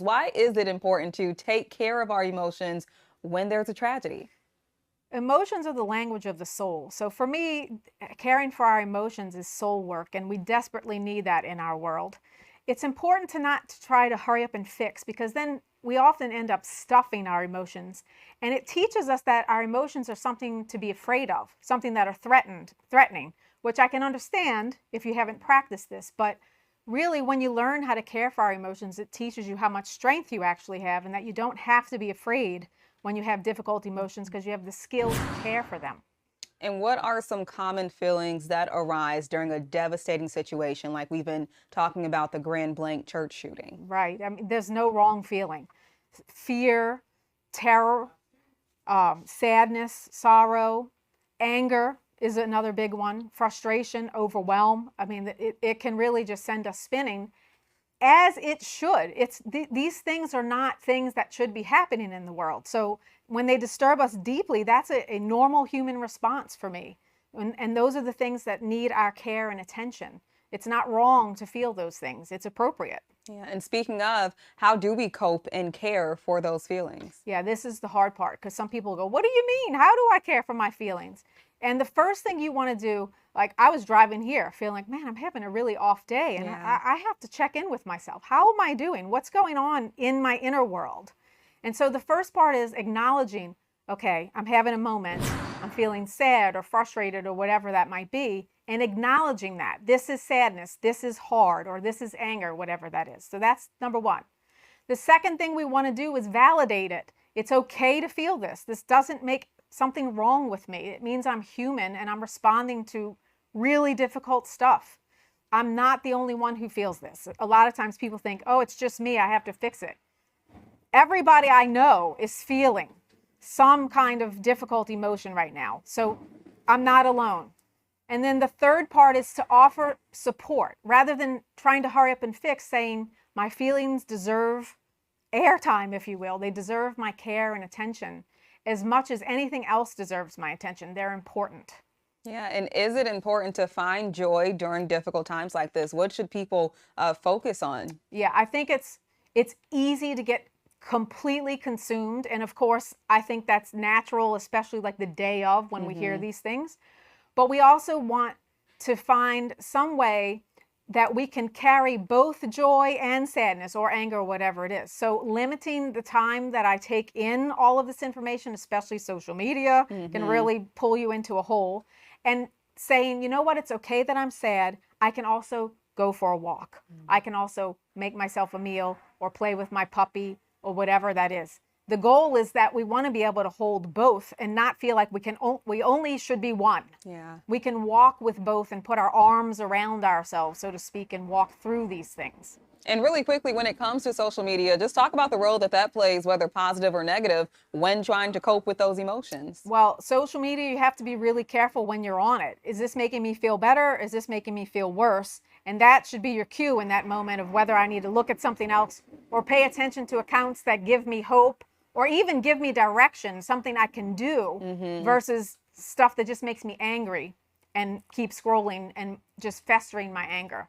Why is it important to take care of our emotions when there's a tragedy? Emotions are the language of the soul. So for me, caring for our emotions is soul work, and we desperately need that in our world. It's important to not to try to hurry up and fix, because then we often end up stuffing our emotions. And it teaches us that our emotions are something to be afraid of, something that are threatening, which I can understand if you haven't practiced this. But really, when you learn how to care for our emotions, it teaches you how much strength you actually have, and that you don't have to be afraid when you have difficult emotions, because you have the skills to care for them. And what are some common feelings that arise during a devastating situation, like we've been talking about the Grand Blanc Church shooting? Right. I mean, there's no wrong feeling. Fear, terror, sadness, sorrow, anger is another big one. Frustration, overwhelm. I mean, it can really just send us spinning, as it should. These things are not things that should be happening in the world. So when they disturb us deeply, that's a normal human response for me. And those are the things that need our care and attention. It's not wrong to feel those things. It's appropriate. Yeah, and speaking of, how do we cope and care for those feelings? Yeah, this is the hard part, because some people go, what do you mean? How do I care for my feelings? And the first thing you want to do, like I was driving here feeling like, man, I'm having a really off day. And Yeah. I have to check in with myself. How am I doing? What's going on in my inner world? And so the first part is acknowledging, okay, I'm having a moment. I'm feeling sad or frustrated or whatever that might be. And acknowledging that this is sadness, this is hard, or this is anger, whatever that is. So that's number one. The second thing we want to do is validate it. It's okay to feel this. This doesn't make something wrong with me. It means I'm human and I'm responding to really difficult stuff. I'm not the only one who feels this. A lot of times people think, oh, it's just me, I have to fix it. Everybody I know is feeling some kind of difficult emotion right now. So I'm not alone. And then the third part is to offer support rather than trying to hurry up and fix, saying my feelings deserve airtime, if you will. They deserve my care and attention as much as anything else deserves my attention. They're important. Yeah, and is it important to find joy during difficult times like this? What should people focus on? Yeah, I think it's easy to get completely consumed. And of course, I think that's natural, especially like the day of when we hear these things. But we also want to find some way that we can carry both joy and sadness or anger or whatever it is. So limiting the time that I take in all of this information, especially social media, can really pull you into a hole. And saying, you know what, it's okay that I'm sad. I can also go for a walk. I can also make myself a meal or play with my puppy or whatever that is. The goal is that we want to be able to hold both and not feel like we only should be one. Yeah. We can walk with both and put our arms around ourselves, so to speak, and walk through these things. And really quickly, when it comes to social media, just talk about the role that that plays, whether positive or negative, when trying to cope with those emotions. Well, social media, you have to be really careful when you're on it. Is this making me feel better? Is this making me feel worse? And that should be your cue in that moment of whether I need to look at something else or pay attention to accounts that give me hope or even give me direction, something I can do, versus stuff that just makes me angry and keep scrolling and just festering my anger.